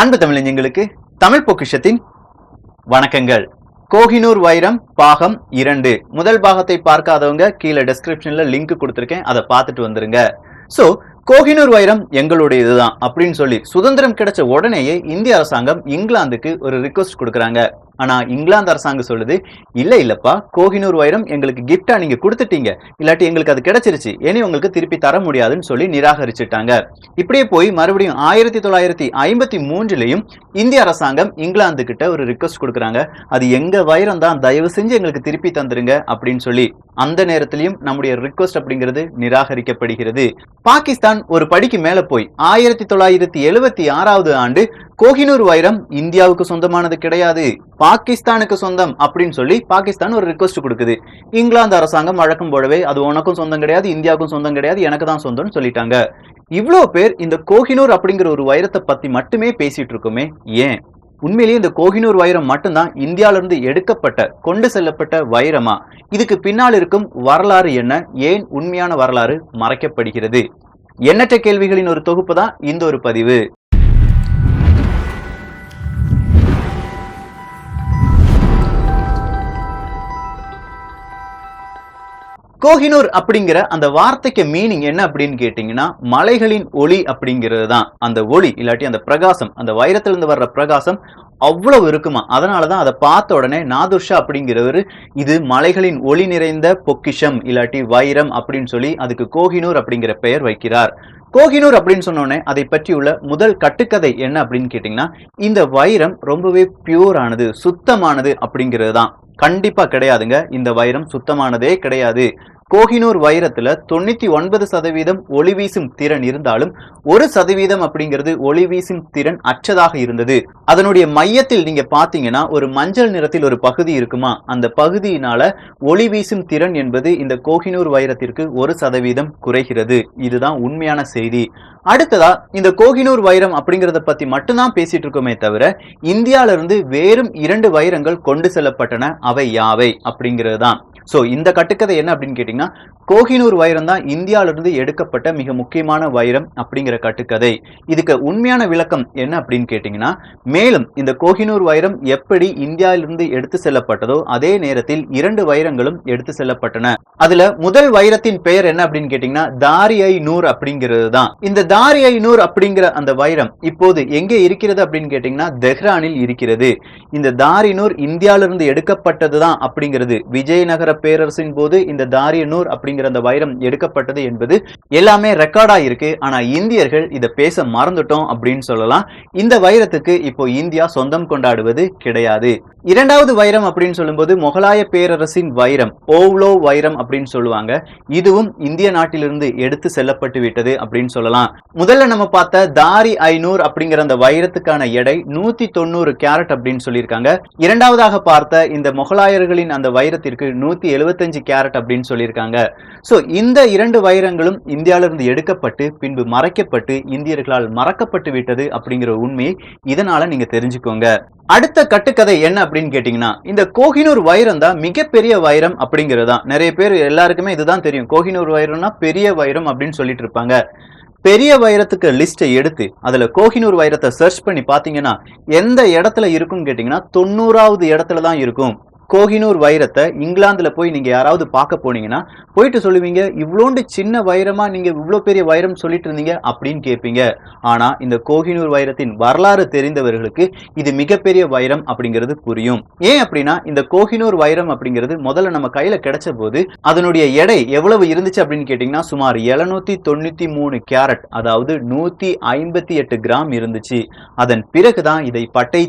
அன்பு தமிழஞ்சங்களுக்கு தமிழ் பொக்கிஷத்தின் வணக்கங்கள். கோஹினூர் வைரம் பாகம் 2 முதல் பாகத்தை பார்க்காதவங்க கீழே டிஸ்கிரிப்ஷன்ல லிங்க் கொடுத்திருக்கேன், அதை பார்த்துட்டு வந்துருங்க. சோ கோஹினூர் வைரம் எங்களுடையதுதான் அப்படின்னு சொல்லி சுதந்திரம் கிடைச்ச உடனேயே இந்திய அரசாங்கம் இங்கிலாந்துக்கு ஒரு ரிக்வெஸ்ட் கொடுக்கறாங்க. ஆனா இங்கிலாந்து அரசாங்கம் சொல்லுது, இல்லப்பா, கோஹினூர் வைரம் எங்களுக்கு கிஃப்டா நீங்க கொடுத்துட்டீங்க, இல்லாட்டி எங்களுக்கு அது கிடைச்சிருச்சு, இனி உங்களுக்கு திருப்பி தர முடியாதுன்னு சொல்லி நிராகரிச்சுட்டாங்க. இப்படியே போய் மறுபடியும் 1953லயும் இந்திய அரசாங்கம் இங்கிலாந்து கிட்ட ஒரு ரிக்வெஸ்ட் கொடுக்கறாங்க. அது எங்க வைரம் தான், தயவு செஞ்சு எங்களுக்கு திருப்பி தந்துருங்க அப்படின்னு சொல்லி. அந்த நேரத்திலையும் நம்முடைய ரிக்வெஸ்ட் அப்படிங்கிறது நிராகரிக்கப்படுகிறது. பாகிஸ்தான் ஒரு படிக்கு மேல போய் 1976வது ஆண்டு கோஹினூர் வைரம் இந்தியாவுக்கு சொந்தமானது கிடையாது, பாகிஸ்தானுக்கு சொந்தம் அப்படின்னு சொல்லி பாகிஸ்தான் ஒரு ரிக்வெஸ்ட் கொடுக்குது. இங்கிலாந்து அரசாங்கம் வழக்கம் போலவே அது உனக்கும் சொந்தம் கிடையாது, இந்தியாவுக்கும் சொந்தம் கிடையாது, எனக்கு தான் சொந்தம்னு சொல்லிட்டாங்க. இவ்வளவு பேர் இந்த கோஹினூர் அப்படிங்கிற ஒரு வைரத்தை பத்தி மட்டுமே பேசிட்டு இருக்குமே, ஏன் உண்மையிலேயே இந்த கோஹினூர் வைரம் மட்டும்தான் இந்தியாவில இருந்து எடுக்கப்பட்ட கொண்டு செல்லப்பட்ட வைரமா? இதுக்கு பின்னால் இருக்கும் வரலாறு என்ன? ஏன் உண்மையான வரலாறு மறைக்கப்படுகிறது? எண்ணற்ற கேள்விகளின் ஒரு தொகுப்பு தான் இந்த ஒரு பதிவு. கோஹினூர் அப்படிங்கிற அந்த வார்த்தைக்கு மீனிங் என்ன அப்படின்னு கேட்டீங்கன்னா, மலைகளின் ஒளி அப்படிங்கிறது தான். அந்த ஒளி இல்லாட்டி அந்த பிரகாசம், அந்த வைரத்திலிருந்து வர்ற பிரகாசம் அவ்வளவு இருக்குமா. அதனாலதான் அதை பார்த்த உடனே நாதுர்ஷா அப்படிங்கிறவர் இது மலைகளின் ஒளி நிறைந்த பொக்கிஷம் இல்லாட்டி வைரம் அப்படின்னு சொல்லி அதுக்கு கோஹினூர் அப்படிங்கிற பெயர் வைக்கிறார். கோஹினூர் அப்படின்னு சொன்னோடனே அதை பற்றியுள்ள முதல் கட்டுக்கதை என்ன அப்படின்னு கேட்டீங்கன்னா, இந்த வைரம் ரொம்பவே பியூர் ஆனது, சுத்தமானது அப்படிங்கிறது தான். கண்டிப்பா கிடையாதுங்க, இந்த வைரம் சுத்தமானதே கிடையாது. கோஹினூர் வைரத்துல 99% ஒளி வீசும் திறன் இருந்தாலும் 1% அப்படிங்கிறது ஒளி வீசும் திறன் அற்றதாக இருந்தது. அதனுடைய மையத்தில் நீங்க பாத்தீங்கன்னா ஒரு மஞ்சள் நிறத்தில் ஒரு பகுதி இருக்குமா, அந்த பகுதியினால ஒளி வீசும் திறன் என்பது இந்த கோஹினூர் வைரத்திற்கு 1% குறைகிறது. இதுதான் உண்மையான செய்தி. அடுத்ததா இந்த கோஹினூர் வைரம் அப்படிங்கறத பத்தி மட்டும்தான் பேசிட்டு இருக்கோமே தவிர, இந்தியால இருந்து வேறும் 2 வைரங்கள் கொண்டு செல்லப்பட்டன. அவை யாவை அப்படிங்கிறது தான். சோ இந்த கட்டுக்கதை என்ன அப்படின்னு கேட்டீங்கன்னா, கோஹினூர் வைரம் தான் இந்தியாவில இருந்து எடுக்கப்பட்ட மிக முக்கியமான வைரம் அப்படிங்கிற கட்டுக்கதை. இதுக்கு உண்மையான விளக்கம் என்ன அப்படின்னு கேட்டீங்கன்னா, மேலும் இந்த கோஹினூர் வைரம் எப்படி இந்தியாவிலிருந்து எடுத்து செல்லப்பட்டதோ அதே நேரத்தில் 2 வைரங்களும் எடுத்து செல்லப்பட்டன. அதுல முதல் வைரத்தின் பெயர் என்ன அப்படின்னு கேட்டீங்கன்னா, தாரி-ஐ-நூர் அப்படிங்கிறது தான். இந்த தாரி-ஐ-நூர் அப்படிங்கிற அந்த வைரம் இப்போது எங்கே இருக்கிறது அப்படின்னு கேட்டீங்கன்னா, தெஹ்ரானில் இருக்கிறது. இந்த தாரி-நூர் இந்தியாவிலிருந்து எடுக்கப்பட்டதுதான் அப்படிங்கிறது, விஜயநகர பேரரசின் போது இந்த தாரி-நூர் அப்படிங்கிற அந்த வைரம் எடுக்கப்பட்டது என்பது எல்லாமே ரெக்கார்டா இருக்கு. ஆனா இந்தியர்கள் இதை பேச மறந்துட்டோம் அப்படின்னு சொல்லலாம். இந்த வைரத்துக்கு இப்போ இந்தியா சொந்தம் கொண்டாடுவது கிடையாது. இரண்டாவது வைரம் அப்படின்னு சொல்லும்போது முகலாய பேரரசின் வைரம், ஓவ்லோ வைரம் அப்படின்னு சொல்லுவாங்க. இதுவும் இந்திய நாட்டிலிருந்து எடுத்து செல்லப்பட்டு விட்டது அப்படின்னு சொல்லலாம். முதல்ல நம்ம பார்த்த தாரி-ஐ-நூர் அப்படிங்கிற அந்த வைரத்துக்கான எடை 190 கேரட் அப்படின்னு சொல்லியிருக்காங்க. இரண்டாவதாக பார்த்த இந்த முகலாயர்களின் அந்த வைரத்திற்கு 175 கேரட் அப்படின்னு சொல்லியிருக்காங்க. சோ இந்த 2 வைரங்களும் இந்தியாவிலிருந்து எடுக்கப்பட்டு பின்பு மறைக்கப்பட்டு இந்தியர்களால் மறக்கப்பட்டு விட்டது அப்படிங்கிற உண்மையை இதனால நீங்க தெரிஞ்சுக்கோங்க. அடுத்த கட்டுக்கதை என்ன அப்படின்னு கேட்டீங்கன்னா, இந்த கோஹினூர் வைரம் தான் மிகப்பெரிய வைரம் அப்படிங்கிறது தான். நிறைய பேர் எல்லாருக்குமே இதுதான் தெரியும், கோஹினூர் வைரம்னா பெரிய வைரம் அப்படின்னு சொல்லிட்டு இருப்பாங்க. பெரிய வைரத்துக்கு லிஸ்டை எடுத்து அதுல கோஹினூர் வைரத்தை சர்ச் பண்ணி பாத்தீங்கன்னா எந்த இடத்துல இருக்குன்னு கேட்டீங்கன்னா 90வது இடத்துல தான் இருக்கும். கோஹினூர் வைரத்தை இங்கிலாந்துல போய் நீங்க யாராவது பார்க்க போனீங்கன்னா போயிட்டு சொல்லுவீங்க, இவ்வளோண்டு சின்ன வைரமா நீங்க இவ்வளவு பெரிய வைரம் சொல்லிட்டு இருந்தீங்க அப்படின்னு கேட்பீங்க. ஆனா இந்த கோஹினூர் வைரத்தின் வரலாறு தெரிந்தவர்களுக்கு இது மிகப்பெரிய வைரம் அப்படிங்கிறது புரியும். ஏன் அப்படின்னா, இந்த கோஹினூர் வைரம் அப்படிங்கிறது முதல்ல நம்ம கையில கிடைச்ச போது அதனுடைய எடை எவ்வளவு இருந்துச்சு அப்படின்னு கேட்டீங்கன்னா சுமார் 793 கேரட், அதாவது 158 கிராம் இருந்துச்சு. அதன் பிறகுதான் இதை பட்டை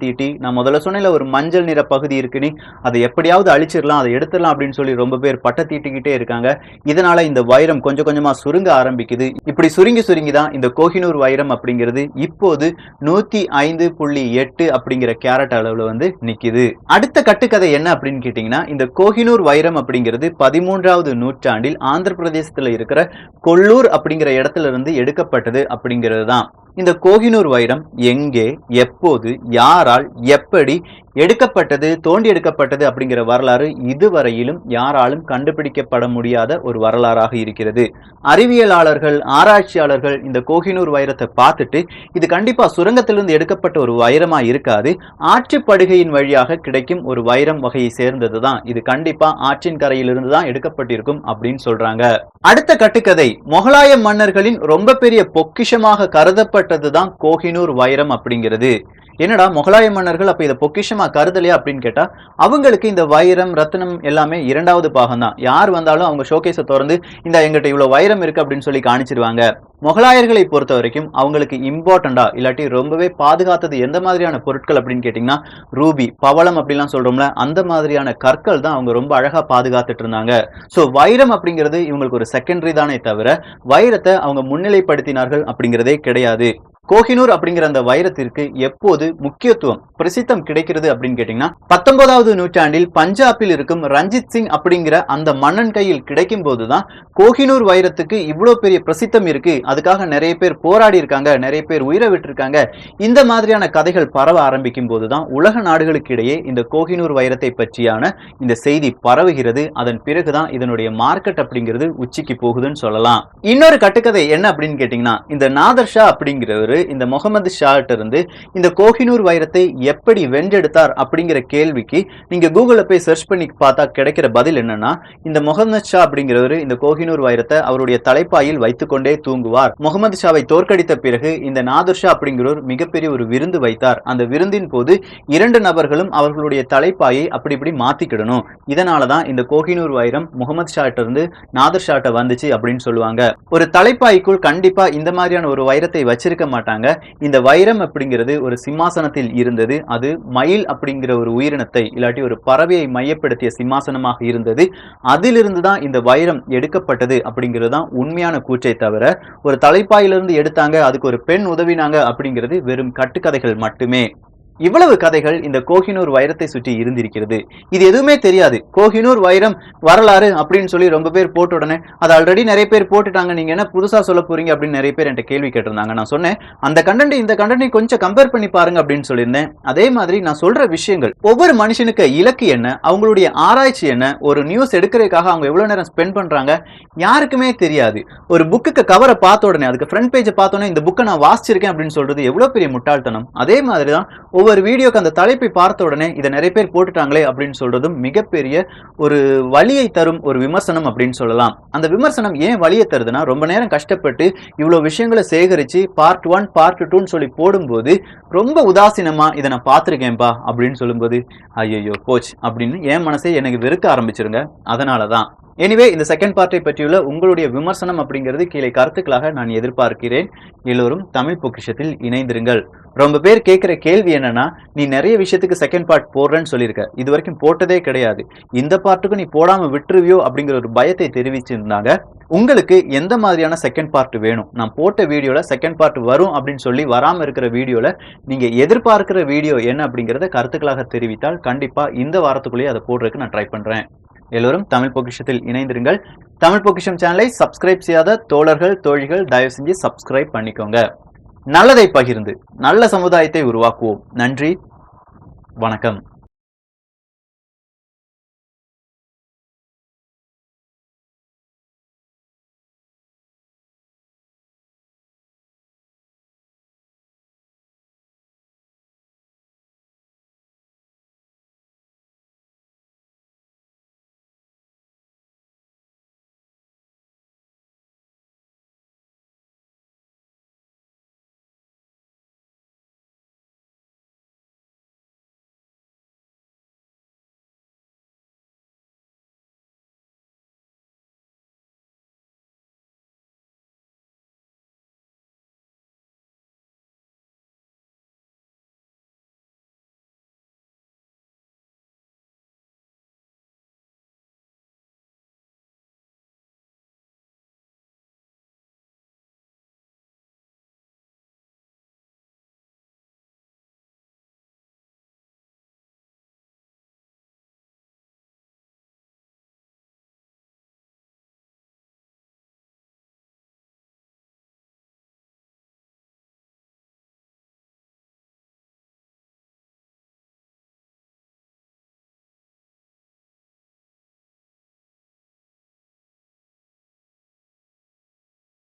தீட்டி நான் முதல்ல சொன்ன ஒரு மஞ்சள் நிற பகுதி இருக்குன்னு அதை எப்படியாவது அழிச்சிடலாம், அதை எடுத்துடலாம் அப்படின்னு சொல்லி ரொம்ப பேர் பட்டை தீட்டிக்கிட்டே இருக்காங்க. இதனால இந்த வைரம் கொஞ்சம் கொஞ்சமா சுருங்க ஆரம்பிக்குது. இப்படி சுருங்கி தான் இந்த கோஹினூர் வைரம் அப்படிங்கிறது இப்போது 105.8 அப்படிங்கிற கேரட் அளவுல வந்து நிக்குது. அடுத்த கட்டுக்கதை என்ன அப்படின்னு கேட்டீங்கன்னா, இந்த கோஹினூர் வைரம் அப்படிங்கிறது 13வது நூற்றாண்டில் ஆந்திர பிரதேசத்துல இருக்கிற கொல்லூர் அப்படிங்கிற இடத்துல இருந்து எடுக்கப்பட்டது அப்படிங்கிறது தான். இந்த கோஹினூர் வைரம் எங்கே, எப்போது, யாரால், எப்படி எடுக்கப்பட்டது, தோண்டி எடுக்கப்பட்டது அப்படிங்கிற வரலாறு இதுவரையிலும் யாராலும் கண்டுபிடிக்கப்பட முடியாத ஒரு வரலாறாக இருக்கிறது. அறிவியலாளர்கள், ஆராய்ச்சியாளர்கள் இந்த கோஹினூர் வைரத்தை பார்த்துட்டு இது கண்டிப்பா சுரங்கத்திலிருந்து எடுக்கப்பட்ட ஒரு வைரமா இருக்காது, ஆற்றுப்படுகையின் வழியாக கிடைக்கும் ஒரு வைரம் வகையை சேர்ந்ததுதான், இது கண்டிப்பா ஆற்றின் கரையிலிருந்து தான் எடுக்கப்பட்டிருக்கும் அப்படின்னு சொல்றாங்க. அடுத்த கட்டுக்கதை, முகலாய மன்னர்களின் ரொம்ப பெரிய பொக்கிஷமாக கருதப்பட்டதுதான் கோஹினூர் வைரம் அப்படிங்கிறது. என்னடா முகலாய மன்னர்கள் அப்ப இதை பொக்கிஷமா கருதலையா அப்படின்னு கேட்டா, அவங்களுக்கு இந்த வைரம் ரத்தினம் எல்லாமே இரண்டாவது பாகம் தான். யார் வந்தாலும் அவங்க ஷோகேஸை திறந்து இந்த எங்கிட்ட இவ்வளவு வைரம் இருக்கு அப்படின்னு சொல்லி காணிச்சிருவாங்க. முகலாயர்களை பொறுத்த வரைக்கும் அவங்களுக்கு இம்பார்ட்டண்டா இல்லாட்டி ரொம்பவே பாதுகாத்தது எந்த மாதிரியான பொருட்கள் அப்படின்னு கேட்டீங்கன்னா, ரூபி, பவளம் அப்படிலாம் சொல்றோம்ல, அந்த மாதிரியான கற்கள் தான் அவங்க ரொம்ப அழகா பாதுகாத்துட்டு இருந்தாங்க. சோ வைரம் அப்படிங்கிறது இவங்களுக்கு ஒரு செகண்டரி தானே தவிர வைரத்தை அவங்க முன்னிலைப்படுத்தினார்கள் அப்படிங்கிறதே கிடையாது. கோஹினூர் அப்படிங்கிற அந்த வைரத்திற்கு எப்போது முக்கியத்துவம் பிரசித்தம் கிடைக்கிறது அப்படின்னு கேட்டீங்கன்னா, 19வது நூற்றாண்டில் பஞ்சாபில் இருக்கும் ரஞ்சித் சிங் அப்படிங்கிற அந்த மன்னன் கையில் கிடைக்கும் போதுதான் கோஹினூர் வைரத்துக்கு இவ்வளவு பெரிய பிரசித்தம் இருக்கு, அதுக்காக நிறைய பேர் போராடி இருக்காங்க, நிறைய பேர் உயிரை விட்டுருக்காங்க, இந்த மாதிரியான கதைகள் பரவ ஆரம்பிக்கும் போதுதான் உலக நாடுகளுக்கு இடையே இந்த கோஹினூர் வைரத்தை பற்றியான இந்த செய்தி பரவுகிறது. அதன் பிறகுதான் இதனுடைய மார்க்கெட் அப்படிங்கிறது உச்சிக்கு போகுதுன்னு சொல்லலாம். இன்னொரு கட்டுக்கதை என்ன அப்படின்னு கேட்டீங்கன்னா, இந்த நாதர் ஷா அப்படிங்கிறவர் இந்த முகமது ஷாட்ட இருந்து இந்த கோஹினூர் வைரத்தை எப்படி வென்றெடுத்தார் அப்படிங்கிற கேள்விக்கு நீங்க கூகுள்ல போய் சர்ச் பண்ணி பார்த்தா கிடைக்கிற பதில் என்னன்னா, இந்த முகமது ஷா அப்படிங்கிறவர் இந்த கோஹினூர் வைரத்தை அவருடைய தலைப்பாயில் வைத்துக்கொண்டே தூங்குவார். முகமது ஷாவை தோற்கடித்த பிறகு இந்த நாதர் ஷா அப்படிங்கிறவர் மிகப்பெரிய ஒரு விருந்து வைத்தார். அந்த விருந்தின் போது 2 நபர்களும் அவர்களுடைய தலைப்பாயை அப்படி இப்படி மாத்திக்கிடணும், இதனாலதான் இந்த கோஹினூர் வைரம் முகமது ஷாட்ட இருந்து நாதர் ஷாட்ட வந்துச்சு அப்படின்னு சொல்லுவாங்க. ஒரு தலைப்பாய்க்குள் கண்டிப்பா இந்த மாதிரியான ஒரு வைரத்தை வச்சிருக்க மாட்டாங்க. இந்த வைரம் அப்படிங்கிறது ஒரு சிம்மாசனத்தில் இருந்தது. அது மயில் அப்படிங்கிற ஒரு உயிரினத்தை இல்லாட்டி ஒரு பறவையை மையப்படுத்திய சிம்மாசனமாக இருந்தது. அதிலிருந்து தான் இந்த வைரம் எடுக்கப்பட்டது அப்படிங்கிறது தான் உண்மையான கூற்றை தவிர ஒரு தலைப்பாயிலிருந்து எடுத்தாங்க, அதுக்கு ஒரு பெண் உதவினாங்க அப்படிங்கிறது வெறும் கட்டுக்கதைகள் மட்டுமே. இவ்வளவு கதைகள் இந்த கோஹினூர் வைரத்தை சுற்றி இருந்திருக்கிறது. இது எதுவுமே தெரியாது. கோஹினூர் வைரம் வரலாறு அப்படின்னு சொல்லி ரொம்ப பேர் போட்ட உடனே அது ஆல்ரெடி நிறைய பேர் போட்டுட்டாங்க, நீங்க என்ன புதுசா சொல்ல போறீங்க அப்படின்னு நிறைய பேர் என்கிட்ட கேள்வி கேட்டிருந்தாங்க. நான் சொன்னேன், அந்த கண்டென்ட் இந்த கண்டென்ட் கொஞ்சம் கம்பேர் பண்ணி பாருங்க அப்படின்னு சொல்லியிருந்தேன். அதே மாதிரி நான் சொல்ற விஷயங்கள் ஒவ்வொரு மனுஷனுக்கு இலக்கு என்ன, அவங்களுடைய ஆராய்ச்சி என்ன, ஒரு நியூஸ் எடுக்கிறதுக்காக அவங்க எவ்வளவு நேரம் ஸ்பெண்ட் பண்றாங்க யாருக்குமே தெரியாது. ஒரு புக்குக்கு கவரை பார்த்த உடனே அதுக்கு ஃப்ரண்ட் பேஜை பார்த்தோன்னே இந்த புக்கை நான் வாசிச்சிருக்கேன் அப்படின்னு சொல்றது எவ்வளவு பெரிய முட்டாள்தனம். அதே மாதிரிதான் ஒவ்வொரு வீடியோக்கு அந்த தலைப்பை பார்த்த உடனே இதை நிறைய பேர் போட்டுட்டாங்களே அப்படின்னு சொல்றதும் மிகப்பெரிய ஒரு வலியை தரும் ஒரு விமர்சனம் அப்படின்னு சொல்லலாம். அந்த விமர்சனம் ஏன் வலியை தருதுன்னா, ரொம்ப நேரம் கஷ்டப்பட்டு இவ்வளவு விஷயங்களை சேகரிச்சு பார்ட் 1 பார்ட் 2ன்னு சொல்லி போடும்போது ரொம்ப உதாசீனமா இதை நான் பார்த்திருக்கேன்பா அப்படின்னு சொல்லும்போது ஐயோ கோச் அப்படின்னு என் மனசே எனக்கு வெறுக்க ஆரம்பிச்சிருங்க. அதனாலதான் எனிவே இந்த செகண்ட் பார்ட்டை பற்றியுள்ள உங்களுடைய விமர்சனம் அப்படிங்கிறது கீழே கருத்துக்களாக நான் எதிர்பார்க்கிறேன். எல்லோரும் தமிழ் பொக்கிஷத்தில் இணைந்திருங்கள். ரொம்ப பேர் கேட்கிற கேள்வி என்னன்னா, நீ நிறைய விஷயத்துக்கு செகண்ட் பார்ட் போடுறேன்னு சொல்லியிருக்க, இது வரைக்கும் போட்டதே கிடையாது, இந்த பார்ட்டுக்கு நீ போடாம விட்டுருவியோ அப்படிங்கிற ஒரு பயத்தை தெரிவிச்சிருந்தாங்க. உங்களுக்கு எந்த மாதிரியான செகண்ட் பார்ட் வேணும், நான் போட்ட வீடியோல செகண்ட் பார்ட் வரும் அப்படின்னு சொல்லி வராம இருக்கிற வீடியோல நீங்க எதிர்பார்க்கிற வீடியோ என்ன அப்படிங்கறத கருத்துக்களாக தெரிவித்தால் கண்டிப்பா இந்த வாரத்துக்குள்ளேயே அதை போடுறதுக்கு நான் ட்ரை பண்றேன். எல்லோரும் தமிழ் பொக்கிஷத்தில் இணைந்திருங்கள். தமிழ் பொக்கிஷம் சேனலை சப்ஸ்கிரைப் செய்யாத தோழர்கள் தோழிகள் தயவு செஞ்சு சப்ஸ்கிரைப் பண்ணிக்கோங்க. நல்லதை பகிர்ந்து நல்ல சமுதாயத்தை உருவாக்குவோம். நன்றி, வணக்கம்.